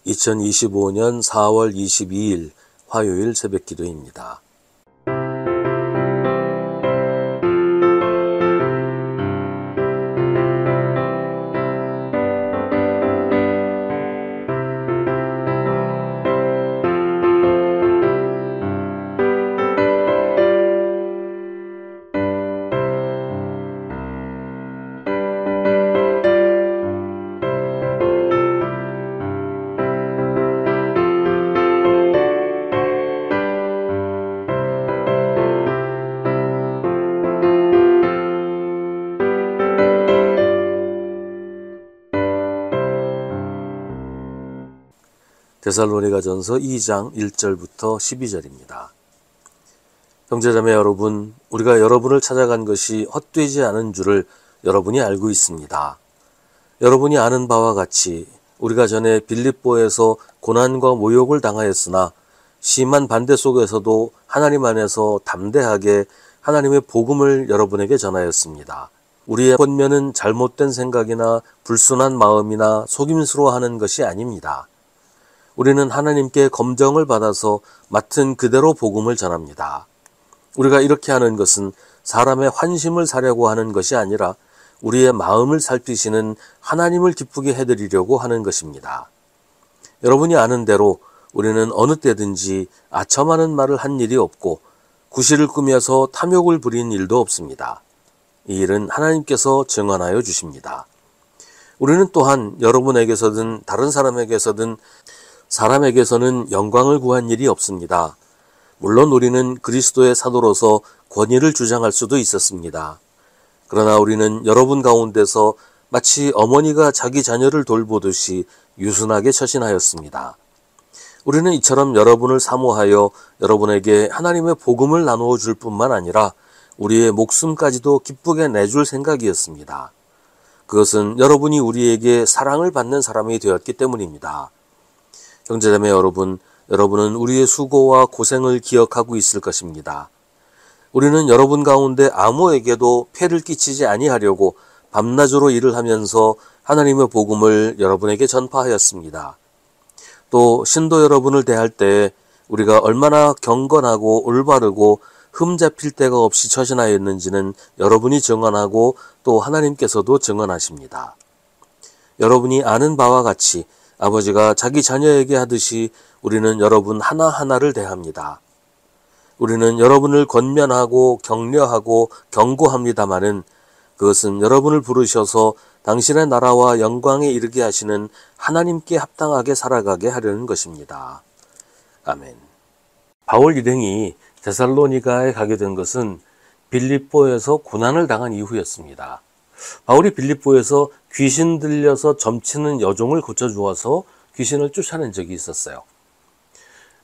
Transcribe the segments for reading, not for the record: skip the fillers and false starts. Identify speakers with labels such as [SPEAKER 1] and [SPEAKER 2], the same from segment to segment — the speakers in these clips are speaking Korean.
[SPEAKER 1] 2025년 4월 22일 화요일 새벽 기도입니다. 데살로니가전서 2장 1절부터 12절입니다. 형제자매 여러분, 우리가 여러분을 찾아간 것이 헛되지 않은 줄을 여러분이 알고 있습니다. 여러분이 아는 바와 같이 우리가 전에 빌립보에서 고난과 모욕을 당하였으나 심한 반대 속에서도 하나님 안에서 담대하게 하나님의 복음을 여러분에게 전하였습니다. 우리의 권면은 잘못된 생각이나 불순한 마음이나 속임수로 하는 것이 아닙니다. 우리는 하나님께 검정을 받아서 맡은 그대로 복음을 전합니다. 우리가 이렇게 하는 것은 사람의 환심을 사려고 하는 것이 아니라 우리의 마음을 살피시는 하나님을 기쁘게 해드리려고 하는 것입니다. 여러분이 아는 대로 우리는 어느 때든지 아첨하는 말을 한 일이 없고 구실을 꾸며서 탐욕을 부린 일도 없습니다. 이 일은 하나님께서 증언하여 주십니다. 우리는 또한 여러분에게서든 다른 사람에게서는 영광을 구한 일이 없습니다. 물론 우리는 그리스도의 사도로서 권위를 주장할 수도 있었습니다. 그러나 우리는 여러분 가운데서 마치 어머니가 자기 자녀를 돌보듯이 유순하게 처신하였습니다. 우리는 이처럼 여러분을 사모하여 여러분에게 하나님의 복음을 나누어 줄 뿐만 아니라 우리의 목숨까지도 기쁘게 내줄 생각이었습니다. 그것은 여러분이 우리에게 사랑을 받는 사람이 되었기 때문입니다. 형제자매 여러분, 여러분은 우리의 수고와 고생을 기억하고 있을 것입니다. 우리는 여러분 가운데 아무에게도 폐를 끼치지 아니하려고 밤낮으로 일을 하면서 하나님의 복음을 여러분에게 전파하였습니다. 또 신도 여러분을 대할 때 우리가 얼마나 경건하고 올바르고 흠 잡힐 데가 없이 처신하였는지는 여러분이 증언하고 또 하나님께서도 증언하십니다. 여러분이 아는 바와 같이 아버지가 자기 자녀에게 하듯이 우리는 여러분 하나하나를 대합니다. 우리는 여러분을 권면하고 격려하고 경고합니다마는 그것은 여러분을 부르셔서 당신의 나라와 영광에 이르게 하시는 하나님께 합당하게 살아가게 하려는 것입니다. 아멘. 바울 일행이 데살로니가에 가게 된 것은 빌립보에서 고난을 당한 이후였습니다. 바울이 빌립보에서 귀신 들려서 점치는 여종을 고쳐주어서 귀신을 쫓아낸 적이 있었어요.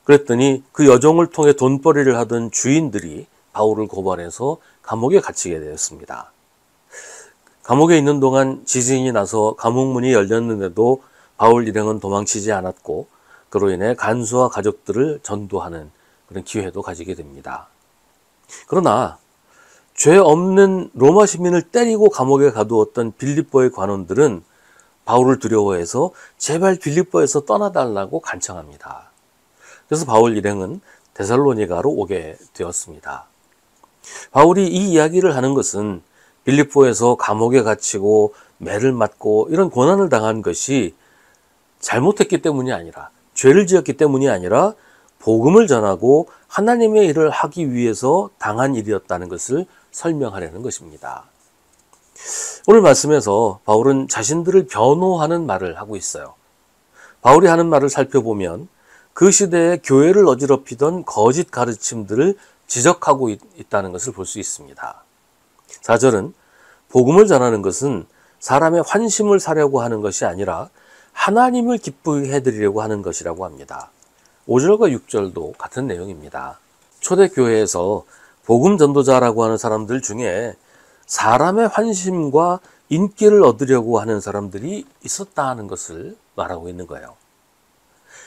[SPEAKER 1] 그랬더니 그 여종을 통해 돈벌이를 하던 주인들이 바울을 고발해서 감옥에 갇히게 되었습니다. 감옥에 있는 동안 지진이 나서 감옥문이 열렸는데도 바울 일행은 도망치지 않았고 그로 인해 간수와 가족들을 전도하는 그런 기회도 가지게 됩니다. 그러나 죄 없는 로마 시민을 때리고 감옥에 가두었던 빌립보의 관원들은 바울을 두려워해서 제발 빌립보에서 떠나달라고 간청합니다. 그래서 바울 일행은 데살로니가로 오게 되었습니다. 바울이 이 이야기를 하는 것은 빌립보에서 감옥에 갇히고 매를 맞고 이런 고난을 당한 것이 잘못했기 때문이 아니라 죄를 지었기 때문이 아니라 복음을 전하고 하나님의 일을 하기 위해서 당한 일이었다는 것을 설명하려는 것입니다. 오늘 말씀에서 바울은 자신들을 변호하는 말을 하고 있어요. 바울이 하는 말을 살펴보면 그 시대에 교회를 어지럽히던 거짓 가르침들을 지적하고 있다는 것을 볼 수 있습니다. 4절은 복음을 전하는 것은 사람의 환심을 사려고 하는 것이 아니라 하나님을 기쁘게 해드리려고 하는 것이라고 합니다. 5절과 6절도 같은 내용입니다. 초대교회에서 복음 전도자라고 하는 사람들 중에 사람의 환심과 인기를 얻으려고 하는 사람들이 있었다는 것을 말하고 있는 거예요.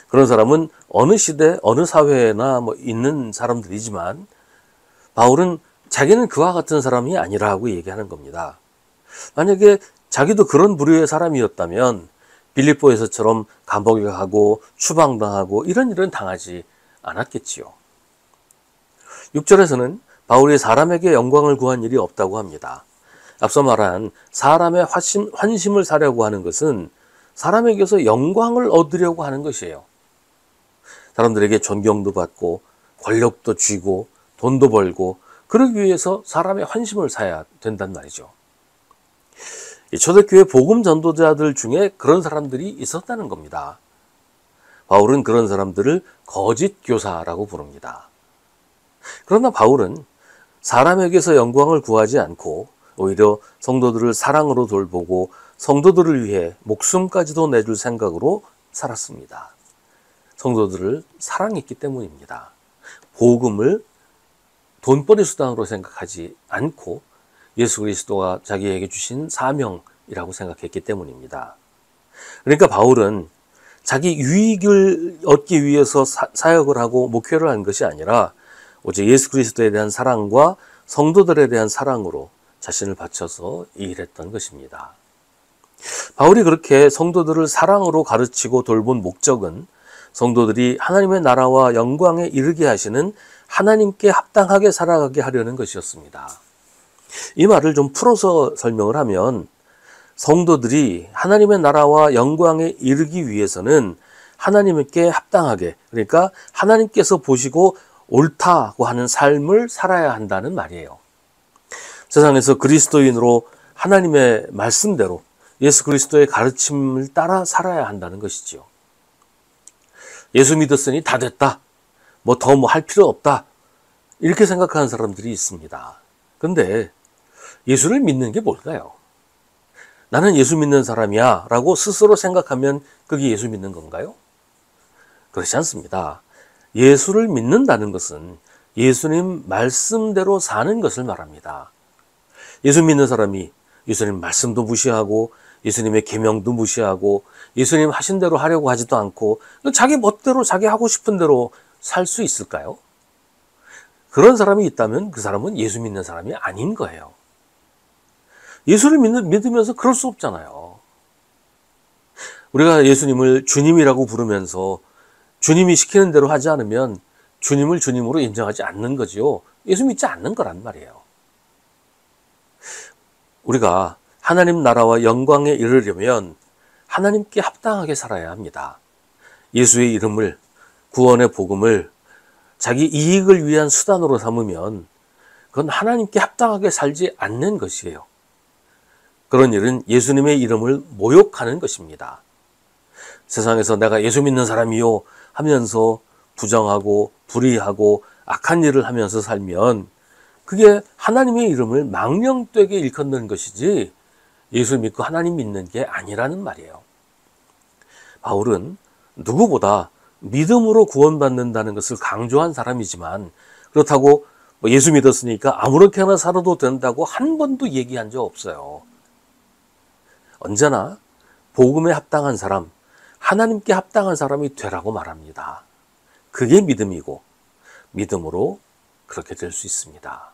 [SPEAKER 1] 그런 사람은 어느 시대, 어느 사회에나 있는 사람들이지만 바울은 자기는 그와 같은 사람이 아니라고 얘기하는 겁니다. 만약에 자기도 그런 부류의 사람이었다면 빌립보에서처럼 감옥에 가고 추방당하고 이런 당하지 않았겠지요. 6절에서는 바울이 사람에게 영광을 구한 일이 없다고 합니다. 앞서 말한 사람의 환심을 사려고 하는 것은 사람에게서 영광을 얻으려고 하는 것이에요. 사람들에게 존경도 받고 권력도 쥐고 돈도 벌고 그러기 위해서 사람의 환심을 사야 된단 말이죠. 초대교회 복음 전도자들 중에 그런 사람들이 있었다는 겁니다. 바울은 그런 사람들을 거짓 교사라고 부릅니다. 그러나 바울은 사람에게서 영광을 구하지 않고 오히려 성도들을 사랑으로 돌보고 성도들을 위해 목숨까지도 내줄 생각으로 살았습니다. 성도들을 사랑했기 때문입니다. 복음을 돈벌이 수단으로 생각하지 않고 예수 그리스도가 자기에게 주신 사명이라고 생각했기 때문입니다. 그러니까 바울은 자기 유익을 얻기 위해서 사역을 하고 목회를 한 것이 아니라 오직 예수 그리스도에 대한 사랑과 성도들에 대한 사랑으로 자신을 바쳐서 일했던 것입니다. 바울이 그렇게 성도들을 사랑으로 가르치고 돌본 목적은 성도들이 하나님의 나라와 영광에 이르게 하시는 하나님께 합당하게 살아가게 하려는 것이었습니다. 이 말을 좀 풀어서 설명을 하면 성도들이 하나님의 나라와 영광에 이르기 위해서는 하나님께 합당하게, 그러니까 하나님께서 보시고 옳다고 하는 삶을 살아야 한다는 말이에요. 세상에서 그리스도인으로 하나님의 말씀대로 예수 그리스도의 가르침을 따라 살아야 한다는 것이지요. 예수 믿었으니 다 됐다. 뭐 더 뭐 할 필요 없다. 이렇게 생각하는 사람들이 있습니다. 근데 예수를 믿는 게 뭘까요? 나는 예수 믿는 사람이야 라고 스스로 생각하면 그게 예수 믿는 건가요? 그렇지 않습니다. 예수를 믿는다는 것은 예수님 말씀대로 사는 것을 말합니다. 예수 믿는 사람이 예수님 말씀도 무시하고 예수님의 계명도 무시하고 예수님 하신 대로 하려고 하지도 않고 자기 멋대로 자기 하고 싶은 대로 살 수 있을까요? 그런 사람이 있다면 그 사람은 예수 믿는 사람이 아닌 거예요. 예수를 믿으면서 그럴 수 없잖아요. 우리가 예수님을 주님이라고 부르면서 주님이 시키는 대로 하지 않으면 주님을 주님으로 인정하지 않는 거지요. 예수 믿지 않는 거란 말이에요. 우리가 하나님 나라와 영광에 이르려면 하나님께 합당하게 살아야 합니다. 예수의 이름을, 구원의 복음을 자기 이익을 위한 수단으로 삼으면 그건 하나님께 합당하게 살지 않는 것이에요. 그런 일은 예수님의 이름을 모욕하는 것입니다. 세상에서 내가 예수 믿는 사람이요 하면서 부정하고 불의하고 악한 일을 하면서 살면 그게 하나님의 이름을 망령되게 일컫는 것이지 예수 믿고 하나님 믿는 게 아니라는 말이에요. 바울은 누구보다 믿음으로 구원받는다는 것을 강조한 사람이지만 그렇다고 예수 믿었으니까 아무렇게나 살아도 된다고 한 번도 얘기한 적 없어요. 언제나 복음에 합당한 사람, 하나님께 합당한 사람이 되라고 말합니다. 그게 믿음이고 믿음으로 그렇게 될 수 있습니다.